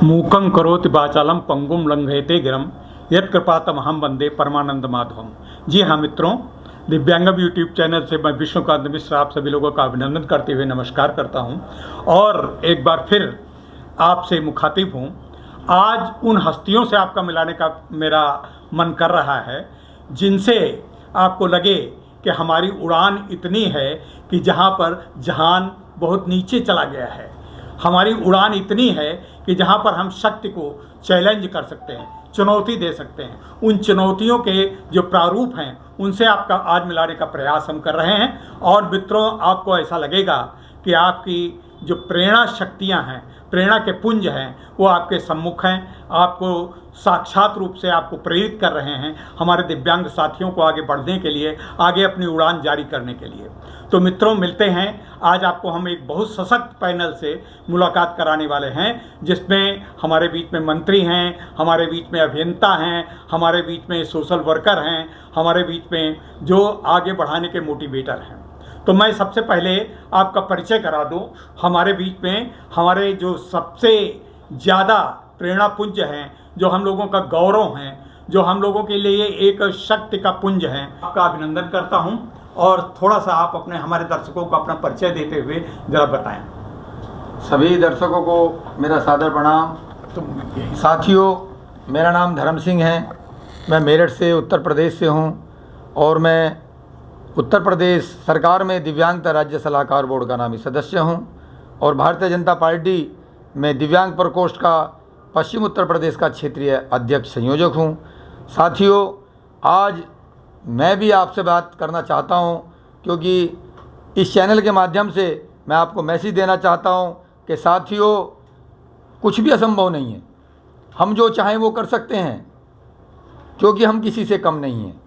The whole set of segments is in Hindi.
मूकं करोति वाचालम पंगुम लंघयते गिरम यत्कृपातमहं वंदे परमानंद माधवम। जी हाँ मित्रों, दिव्यांगम यूट्यूब चैनल से मैं विष्णुकांत मिश्र आप सभी लोगों का अभिनंदन करते हुए नमस्कार करता हूं और एक बार फिर आपसे मुखातिब हूं। आज उन हस्तियों से आपका मिलाने का मेरा मन कर रहा है जिनसे आपको लगे कि हमारी उड़ान इतनी है कि जहां पर जहान बहुत नीचे चला गया है। हमारी उड़ान इतनी है कि जहां पर हम शक्ति को चैलेंज कर सकते हैं, चुनौती दे सकते हैं। उन चुनौतियों के जो प्रारूप हैं उनसे आपका आज मिलाने का प्रयास हम कर रहे हैं। और मित्रों, आपको ऐसा लगेगा कि आपकी जो प्रेरणा शक्तियां हैं, प्रेरणा के पुंज हैं, वो आपके सम्मुख हैं, आपको साक्षात रूप से आपको प्रेरित कर रहे हैं हमारे दिव्यांग साथियों को आगे बढ़ने के लिए, आगे अपनी उड़ान जारी करने के लिए। तो मित्रों, मिलते हैं। आज आपको हम एक बहुत सशक्त पैनल से मुलाकात कराने वाले हैं जिसमें हमारे बीच में मंत्री हैं, हमारे बीच में अभियंता हैं, हमारे बीच में सोशल वर्कर हैं, हमारे बीच में जो आगे बढ़ाने के मोटिवेटर हैं। तो मैं सबसे पहले आपका परिचय करा दूं। हमारे बीच में हमारे जो सबसे ज़्यादा प्रेरणा पुंज हैं, जो हम लोगों का गौरव हैं, जो हम लोगों के लिए एक शक्ति का पुंज हैं, आपका अभिनंदन करता हूं। और थोड़ा सा आप अपने हमारे दर्शकों को अपना परिचय देते हुए ज़रा बताएं। सभी दर्शकों को मेरा सादर प्रणाम। साथियों, मेरा नाम धर्म सिंह है। मैं मेरठ से उत्तर प्रदेश से हूं और मैं उत्तर प्रदेश सरकार में दिव्यांगता राज्य सलाहकार बोर्ड का नामी सदस्य हूं और भारतीय जनता पार्टी में दिव्यांग प्रकोष्ठ का पश्चिम उत्तर प्रदेश का क्षेत्रीय अध्यक्ष संयोजक हूं। साथियों, आज मैं भी आपसे बात करना चाहता हूं क्योंकि इस चैनल के माध्यम से मैं आपको मैसेज देना चाहता हूं कि साथियों, कुछ भी असंभव नहीं है। हम जो चाहें वो कर सकते हैं क्योंकि हम किसी से कम नहीं हैं।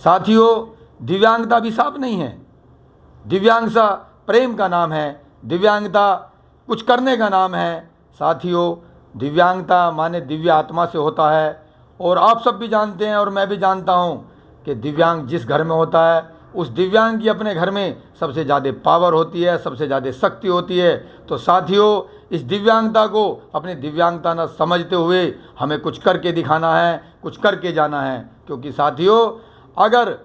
साथियों, दिव्यांगता अभिशाप नहीं है। दिव्यांगता प्रेम का नाम है, दिव्यांगता कुछ करने का नाम है। साथियों, दिव्यांगता माने दिव्य आत्मा से होता है और आप सब भी जानते हैं और मैं भी जानता हूँ कि दिव्यांग जिस घर में होता है उस दिव्यांग की अपने घर में सबसे ज़्यादा पावर होती है, सबसे ज़्यादा शक्ति होती है। तो साथियों, इस दिव्यांगता को अपनी दिव्यांगता न समझते हुए हमें कुछ करके दिखाना है, कुछ करके जाना है। क्योंकि साथियों, अगर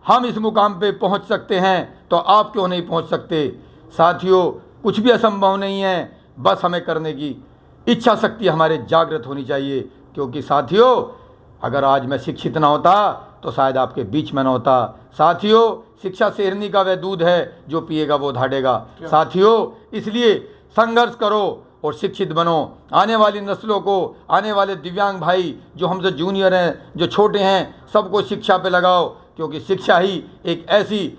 हम इस मुकाम पे पहुंच सकते हैं तो आप क्यों नहीं पहुंच सकते। साथियों, कुछ भी असंभव नहीं है, बस हमें करने की इच्छा शक्ति हमारे जागृत होनी चाहिए। क्योंकि साथियों, अगर आज मैं शिक्षित ना होता तो शायद आपके बीच में ना होता। साथियों, शिक्षा शेरनी का वह दूध है जो पिएगा वो धाड़ेगा। साथियों, इसलिए संघर्ष करो और शिक्षित बनो। आने वाली नस्लों को, आने वाले दिव्यांग भाई जो हमसे जूनियर हैं, जो छोटे हैं, सबको शिक्षा पे लगाओ क्योंकि शिक्षा ही एक ऐसी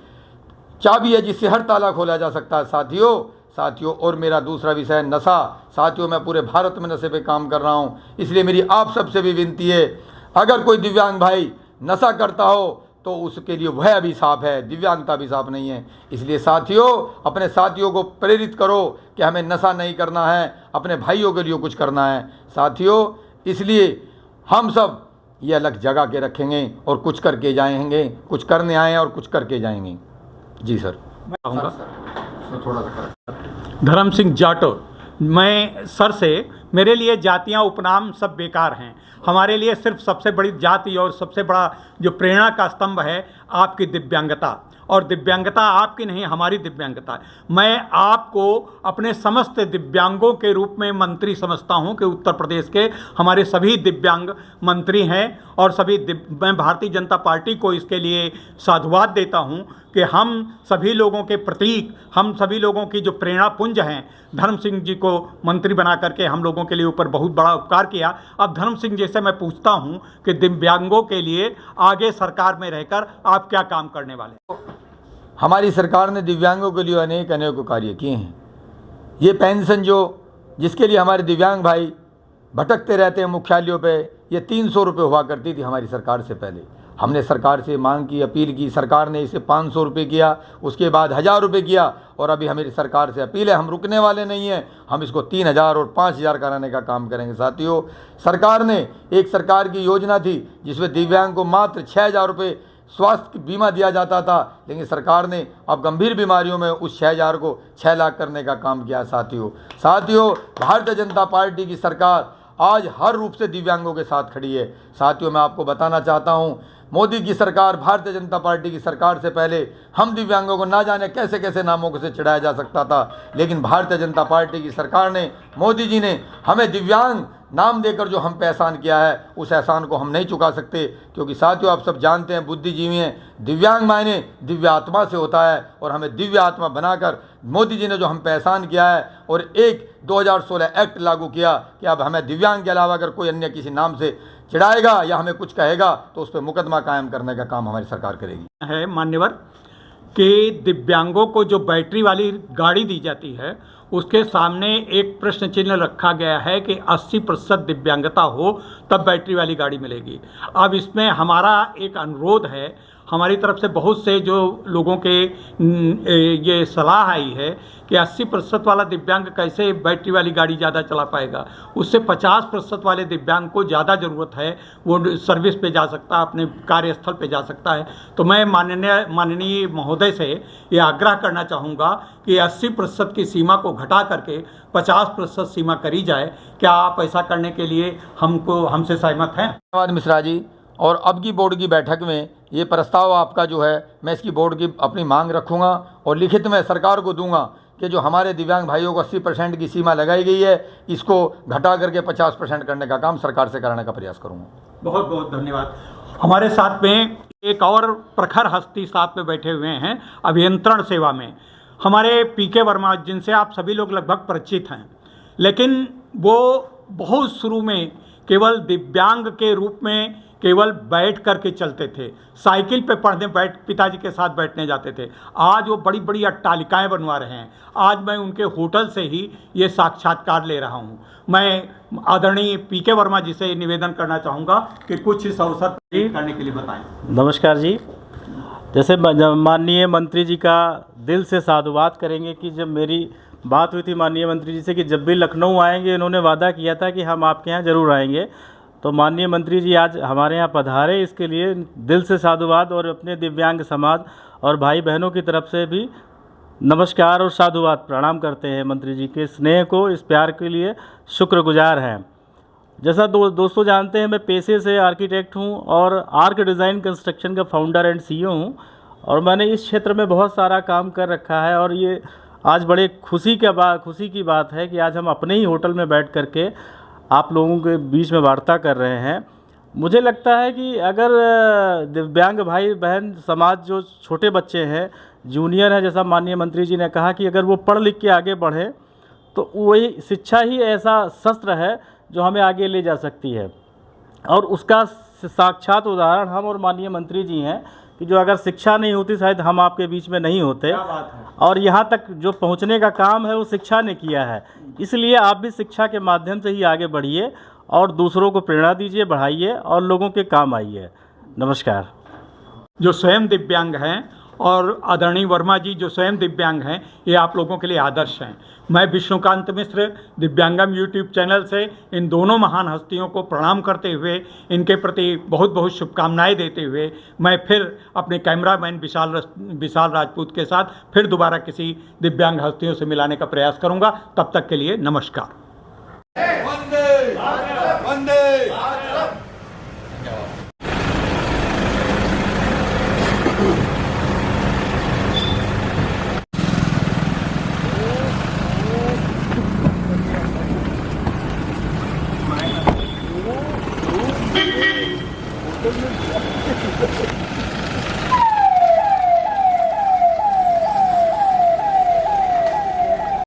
चाबी है जिससे हर ताला खोला जा सकता है। साथियों, और मेरा दूसरा विषय है नशा। साथियों, मैं पूरे भारत में नशे पे काम कर रहा हूँ, इसलिए मेरी आप सबसे भी विनती है, अगर कोई दिव्यांग भाई नशा करता हो तो उसके लिए वह अभिशाप है, दिव्यांगता अभिशाप नहीं है। इसलिए साथियों, अपने साथियों को प्रेरित करो कि हमें नशा नहीं करना है, अपने भाइयों के लिए कुछ करना है। साथियों, इसलिए हम सब ये अलग जगह के रखेंगे और कुछ करके जाएंगे, कुछ करने आए और कुछ करके जाएंगे। जी सर। मैं कहूँगा थोड़ा सा धर्म सिंह जाटो, मैं सर से, मेरे लिए जातियां उपनाम सब बेकार हैं। हमारे लिए सिर्फ सबसे बड़ी जाति और सबसे बड़ा जो प्रेरणा का स्तंभ है आपकी दिव्यांगता, और दिव्यांगता आपकी नहीं, हमारी दिव्यांगता है। मैं आपको अपने समस्त दिव्यांगों के रूप में मंत्री समझता हूं कि उत्तर प्रदेश के हमारे सभी दिव्यांग मंत्री हैं और सभी मैं भारतीय जनता पार्टी को इसके लिए साधुवाद देता हूं कि हम सभी लोगों के प्रतीक, हम सभी लोगों की जो प्रेरणा पुंज हैं, धर्म सिंह जी को मंत्री बना करके हम लोगों के लिए ऊपर बहुत बड़ा उपकार किया। अब धर्म सिंह जी से मैं पूछता हूं कि दिव्यांगों के लिए आगे सरकार में रहकर आप क्या काम करने वाले हैं। हमारी सरकार ने दिव्यांगों के लिए अनेक कार्य किए हैं। ये पेंशन जिसके लिए हमारे दिव्यांग भाई भटकते रहते हैं मुख्यालयों पे, ये 300 रुपये हुआ करती थी हमारी सरकार से पहले। हमने सरकार से मांग की, अपील की, सरकार ने इसे 500 रुपये किया, उसके बाद 1000 रुपये किया, और अभी हमारी सरकार से अपील है, हम रुकने वाले नहीं हैं, हम इसको 3000 और 5000 कराने का काम करेंगे। साथियों, सरकार ने एक सरकार की योजना थी जिसमें दिव्यांग को मात्र 6000 रुपये स्वास्थ्य बीमा दिया जाता था, लेकिन सरकार ने अब गंभीर बीमारियों में उस 6000 को 6 लाख करने का काम किया। साथियों, भारतीय जनता पार्टी की सरकार आज हर रूप से दिव्यांगों के साथ खड़ी है। साथियों, मैं आपको बताना चाहता हूं, मोदी की सरकार, भारतीय जनता पार्टी की सरकार से पहले हम दिव्यांगों को ना जाने कैसे कैसे नामों से चिढ़ाया जा सकता था, लेकिन भारतीय जनता पार्टी की सरकार ने, मोदी जी ने हमें दिव्यांग नाम देकर जो हम पे एहसान किया है, उस एहसान को हम नहीं चुका सकते। क्योंकि साथियों, आप सब जानते हैं, बुद्धिजीवी हैं, दिव्यांग मायने दिव्य आत्मा से होता है, और हमें दिव्य आत्मा बनाकर मोदी जी ने जो हम पे एहसान किया है और एक 2016 एक्ट लागू किया कि अब हमें दिव्यांग के अलावा अगर कोई अन्य किसी नाम से चिढ़ाएगा या हमें कुछ कहेगा तो उस पर मुकदमा कायम करने का काम हमारी सरकार करेगी। है मान्यवर कि दिव्यांगों को जो बैटरी वाली गाड़ी दी जाती है उसके सामने एक प्रश्न चिन्ह रखा गया है कि 80% दिव्यांगता हो तब बैटरी वाली गाड़ी मिलेगी। अब इसमें हमारा एक अनुरोध है, हमारी तरफ से बहुत से जो लोगों के ये सलाह आई है कि 80% वाला दिव्यांग कैसे बैटरी वाली गाड़ी ज़्यादा चला पाएगा, उससे 50% वाले दिव्यांग को ज़्यादा ज़रूरत है, वो सर्विस पे जा सकता है, अपने कार्यस्थल पे जा सकता है। तो मैं माननीय महोदय से ये आग्रह करना चाहूँगा कि 80% की सीमा को घटा करके 50% सीमा करी जाए। क्या आप ऐसा करने के लिए हमसे सहमत हैं? धन्यवाद मिश्रा जी। और अब की बोर्ड की बैठक में ये प्रस्ताव आपका जो है, मैं इसकी बोर्ड की अपनी मांग रखूँगा और लिखित में सरकार को दूंगा कि जो हमारे दिव्यांग भाइयों को 80% की सीमा लगाई गई है, इसको घटा करके 50% करने का काम सरकार से कराने का प्रयास करूँगा। बहुत बहुत धन्यवाद। हमारे साथ में एक और प्रखर हस्ती साथ में बैठे हुए हैं अभियंत्रण सेवा में, हमारे पीके वर्मा, जिनसे आप सभी लोग लगभग परिचित हैं, लेकिन वो बहुत शुरू में केवल दिव्यांग के रूप में केवल बैठ करके चलते थे, साइकिल पे पढ़ने पिताजी के साथ बैठने जाते थे। आज वो बड़ी बड़ी अट्टालिकाएं बनवा रहे हैं। आज मैं उनके होटल से ही ये साक्षात्कार ले रहा हूँ। मैं आदरणीय पीके वर्मा जी से निवेदन करना चाहूँगा कि कुछ इस अवसर पर करने के लिए बताएं। नमस्कार जी। जैसे माननीय मंत्री जी का दिल से साधुवाद करेंगे कि जब मेरी बात हुई थी माननीय मंत्री जी से कि जब भी लखनऊ आएंगे, इन्होंने वादा किया था कि हम आपके यहाँ ज़रूर आएंगे, तो माननीय मंत्री जी आज हमारे यहाँ पधारे, इसके लिए दिल से साधुवाद और अपने दिव्यांग समाज और भाई बहनों की तरफ से भी नमस्कार और साधुवाद प्रणाम करते हैं। मंत्री जी के स्नेह को, इस प्यार के लिए शुक्रगुजार हैं। जैसा दोस्तों जानते हैं, मैं पेशे से आर्किटेक्ट हूं और आर्क डिज़ाइन कंस्ट्रक्शन का फाउंडर एंड सीईओ हूं, और मैंने इस क्षेत्र में बहुत सारा काम कर रखा है। और ये आज बड़े खुशी की बात है कि आज हम अपने ही होटल में बैठ करके आप लोगों के बीच में वार्ता कर रहे हैं। मुझे लगता है कि अगर दिव्यांग भाई बहन समाज, जो छोटे बच्चे हैं, जूनियर हैं, जैसा माननीय मंत्री जी ने कहा कि अगर वो पढ़ लिख के आगे बढ़ें तो वही शिक्षा ही ऐसा शस्त्र है जो हमें आगे ले जा सकती है। और उसका साक्षात उदाहरण हम और माननीय मंत्री जी हैं कि जो अगर शिक्षा नहीं होती शायद हम आपके बीच में नहीं होते, और यहाँ तक जो पहुँचने का काम है वो शिक्षा ने किया है। इसलिए आप भी शिक्षा के माध्यम से ही आगे बढ़िए और दूसरों को प्रेरणा दीजिए, बढ़ाइए और लोगों के काम आइए। नमस्कार। जो स्वयं दिव्यांग हैं और आदरणीय वर्मा जी जो स्वयं दिव्यांग हैं, ये आप लोगों के लिए आदर्श हैं। मैं विष्णुकांत मिश्र दिव्यांगम यूट्यूब चैनल से इन दोनों महान हस्तियों को प्रणाम करते हुए, इनके प्रति बहुत बहुत शुभकामनाएं देते हुए, मैं फिर अपने कैमरामैन विशाल राजपूत के साथ फिर दोबारा किसी दिव्यांग हस्तियों से मिलाने का प्रयास करूंगा। तब तक के लिए नमस्कार। वंदे वंदे। होटल में